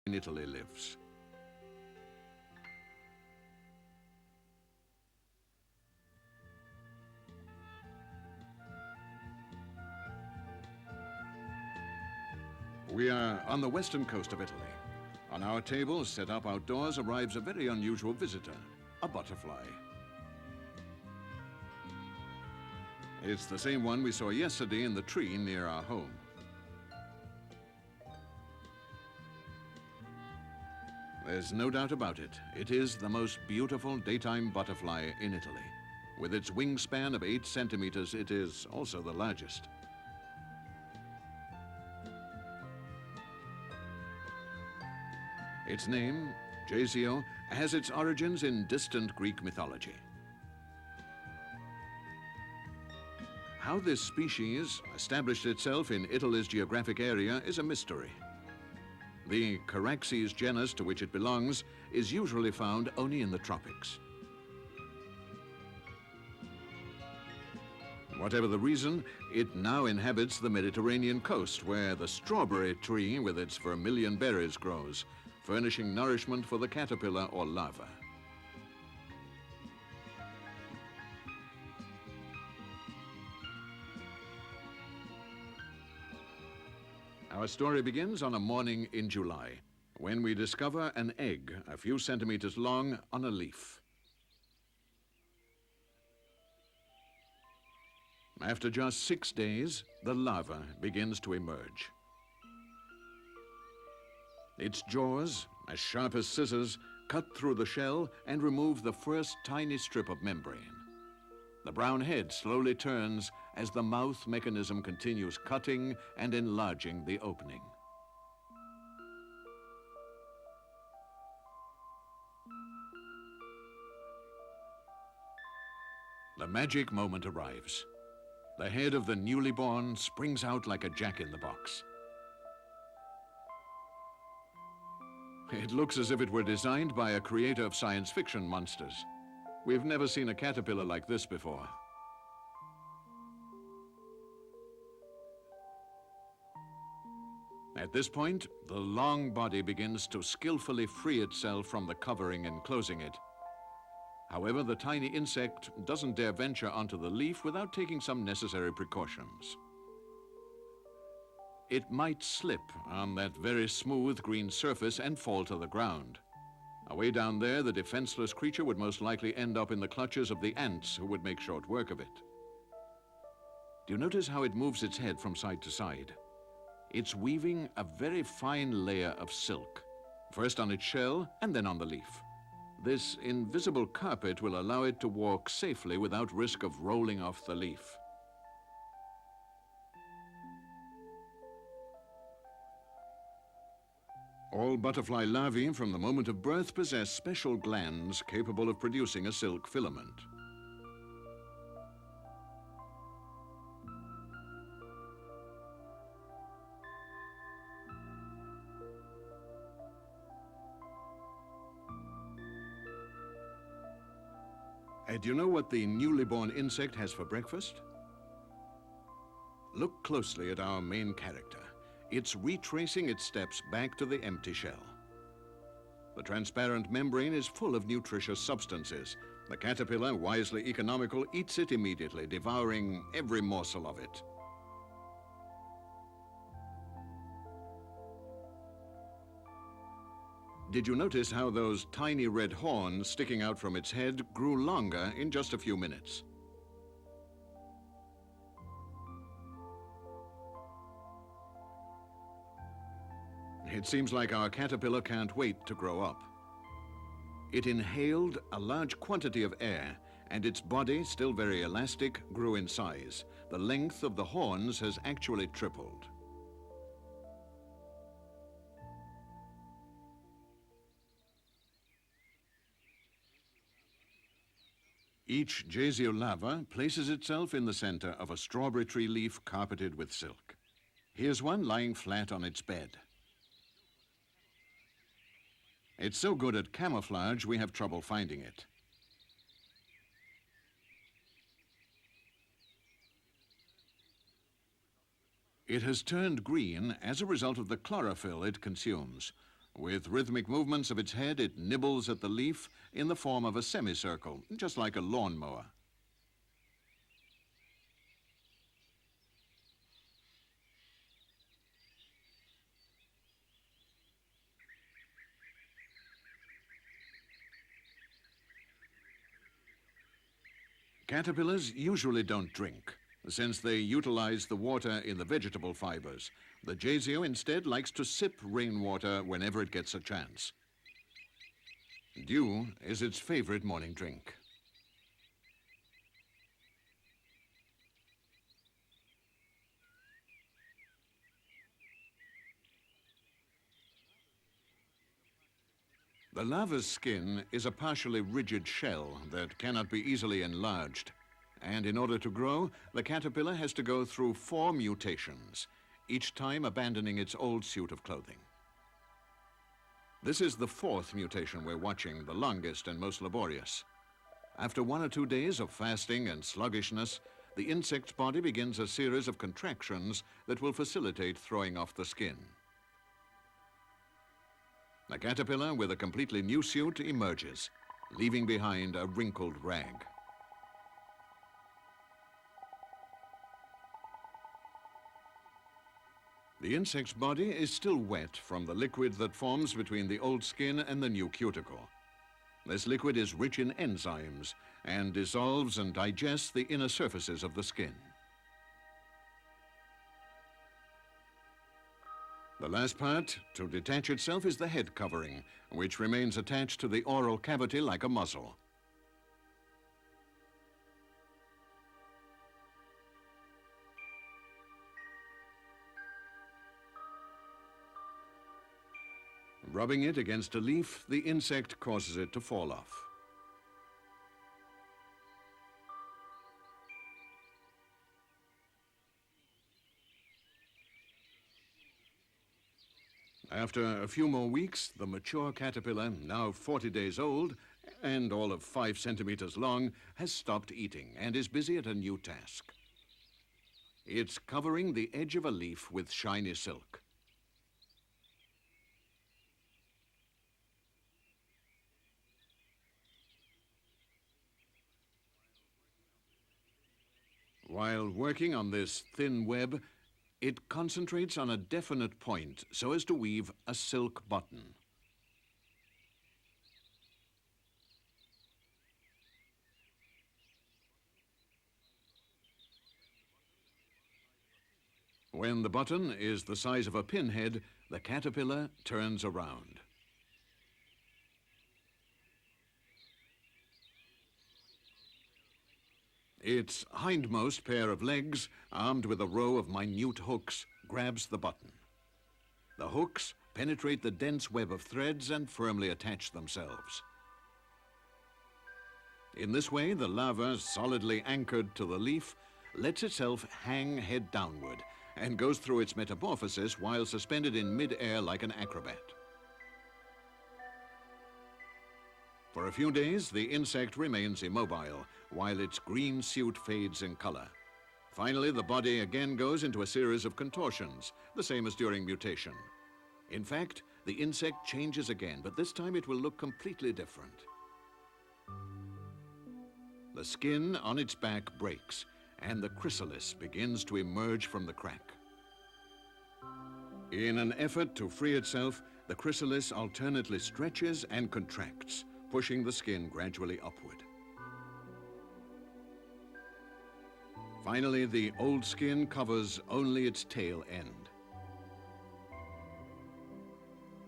in Italy lives. We are on the western coast of Italy. On our table, set up outdoors, arrives a very unusual visitor, a butterfly. It's the same one we saw yesterday in the tree near our home. There's no doubt about it. It is the most beautiful daytime butterfly in Italy. With its wingspan of 8 centimeters, it is also the largest. Its name, Jasio, has its origins in distant Greek mythology. How this species established itself in Italy's geographic area is a mystery. The Caraxes genus to which it belongs is usually found only in the tropics. Whatever the reason, it now inhabits the Mediterranean coast, where the strawberry tree with its vermilion berries grows, furnishing nourishment for the caterpillar or larva. Our story begins on a morning in July, when we discover an egg a few centimeters long on a leaf. After just 6 days, the larva begins to emerge. Its jaws, as sharp as scissors, cut through the shell and remove the first tiny strip of membrane. The brown head slowly turns as the mouth mechanism continues cutting and enlarging the opening. The magic moment arrives. The head of the newly born springs out like a jack-in-the-box. It looks as if it were designed by a creator of science fiction monsters. We've never seen a caterpillar like this before. At this point, the long body begins to skillfully free itself from the covering enclosing it. However, the tiny insect doesn't dare venture onto the leaf without taking some necessary precautions. It might slip on that very smooth green surface and fall to the ground. Away down there, the defenseless creature would most likely end up in the clutches of the ants, who would make short work of it. Do you notice how it moves its head from side to side? It's weaving a very fine layer of silk, first on its shell and then on the leaf. This invisible carpet will allow it to walk safely without risk of rolling off the leaf. All butterfly larvae from the moment of birth possess special glands capable of producing a silk filament. Do you know what the newly born insect has for breakfast? Look closely at our main character. It's retracing its steps back to the empty shell. The transparent membrane is full of nutritious substances. The caterpillar, wisely economical, eats it immediately, devouring every morsel of it. Did you notice how those tiny red horns sticking out from its head grew longer in just a few minutes? It seems like our caterpillar can't wait to grow up. It inhaled a large quantity of air, and its body, still very elastic, grew in size. The length of the horns has actually tripled. Each Jasio larva places itself in the center of a strawberry tree leaf carpeted with silk. Here's one lying flat on its bed. It's so good at camouflage, we have trouble finding it. It has turned green as a result of the chlorophyll it consumes. With rhythmic movements of its head, it nibbles at the leaf in the form of a semicircle, just like a lawnmower. Caterpillars usually don't drink, since they utilize the water in the vegetable fibers. The jasio instead likes to sip rainwater whenever it gets a chance. Dew is its favorite morning drink. The larva's skin is a partially rigid shell that cannot be easily enlarged. And in order to grow, the caterpillar has to go through 4 mutations, each time abandoning its old suit of clothing. This is the 4th mutation we're watching, the longest and most laborious. After 1 or 2 days of fasting and sluggishness, the insect's body begins a series of contractions that will facilitate throwing off the skin. The caterpillar with a completely new suit emerges, leaving behind a wrinkled rag. The insect's body is still wet from the liquid that forms between the old skin and the new cuticle. This liquid is rich in enzymes and dissolves and digests the inner surfaces of the skin. The last part to detach itself is the head covering, which remains attached to the oral cavity like a muzzle. Rubbing it against a leaf, the insect causes it to fall off. After a few more weeks, the mature caterpillar, now 40 days old and all of 5 centimeters long, has stopped eating and is busy at a new task. It's covering the edge of a leaf with shiny silk. While working on this thin web, it concentrates on a definite point so as to weave a silk button. When the button is the size of a pinhead, the caterpillar turns around. Its hindmost pair of legs, armed with a row of minute hooks, grabs the button. The hooks penetrate the dense web of threads and firmly attach themselves. In this way, the larva, solidly anchored to the leaf, lets itself hang head downward and goes through its metamorphosis while suspended in mid-air like an acrobat. For a few days, the insect remains immobile, while its green suit fades in color. Finally, the body again goes into a series of contortions, the same as during mutation. In fact, the insect changes again, but this time it will look completely different. The skin on its back breaks, and the chrysalis begins to emerge from the crack. In an effort to free itself, the chrysalis alternately stretches and contracts, pushing the skin gradually upward. Finally, the old skin covers only its tail end.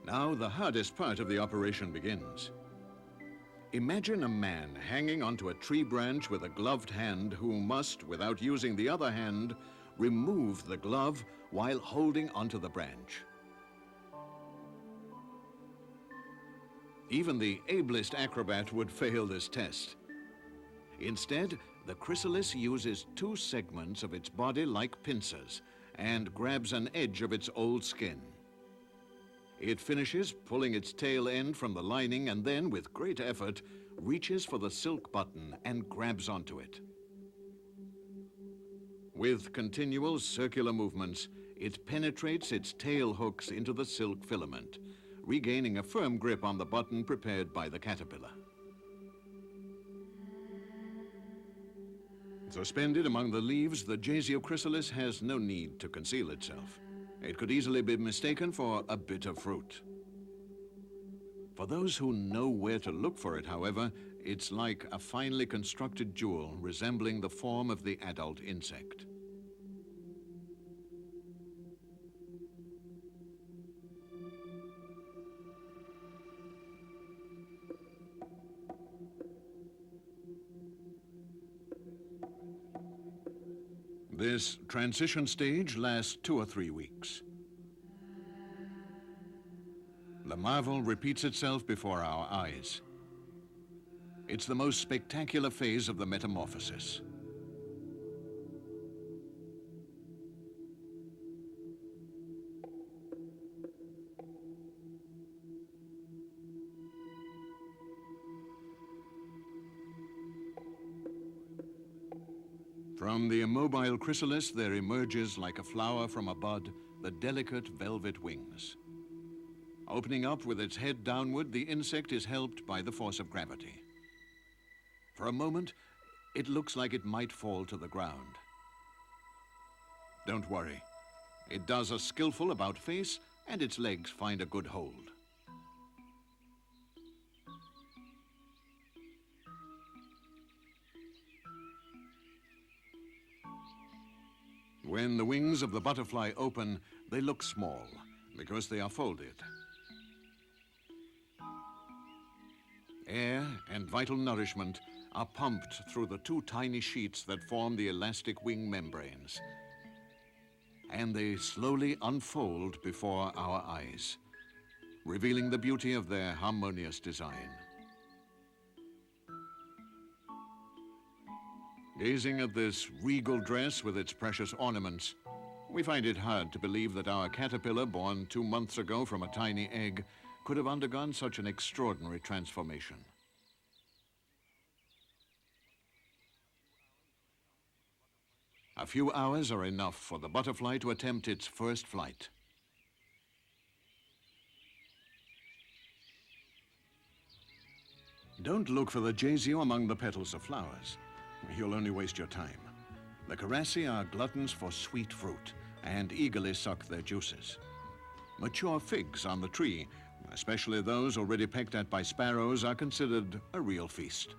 Now, the hardest part of the operation begins. Imagine a man hanging onto a tree branch with a gloved hand who must, without using the other hand, remove the glove while holding onto the branch. Even the ablest acrobat would fail this test. Instead, the chrysalis uses 2 segments of its body like pincers and grabs an edge of its old skin. It finishes pulling its tail end from the lining and then, with great effort, reaches for the silk button and grabs onto it. With continual circular movements, it penetrates its tail hooks into the silk filament, regaining a firm grip on the button prepared by the caterpillar. Suspended among the leaves, the Jasio chrysalis has no need to conceal itself. It could easily be mistaken for a bit of fruit. For those who know where to look for it, however, it's like a finely constructed jewel resembling the form of the adult insect. This transition stage lasts 2 or 3 weeks. The marvel repeats itself before our eyes. It's the most spectacular phase of the metamorphosis. From the immobile chrysalis, there emerges like a flower from a bud, the delicate velvet wings. Opening up with its head downward, the insect is helped by the force of gravity. For a moment, it looks like it might fall to the ground. Don't worry. It does a skillful about-face, and its legs find a good hold. When the wings of the butterfly open, they look small because they are folded. Air and vital nourishment are pumped through the 2 tiny sheets that form the elastic wing membranes. And they slowly unfold before our eyes, revealing the beauty of their harmonious design. Gazing at this regal dress with its precious ornaments, we find it hard to believe that our caterpillar, born 2 months ago from a tiny egg, could have undergone such an extraordinary transformation. A few hours are enough for the butterfly to attempt its first flight. Don't look for the Jasio among the petals of flowers. You'll only waste your time. The Caraci are gluttons for sweet fruit and eagerly suck their juices. Mature figs on the tree, especially those already pecked at by sparrows, are considered a real feast.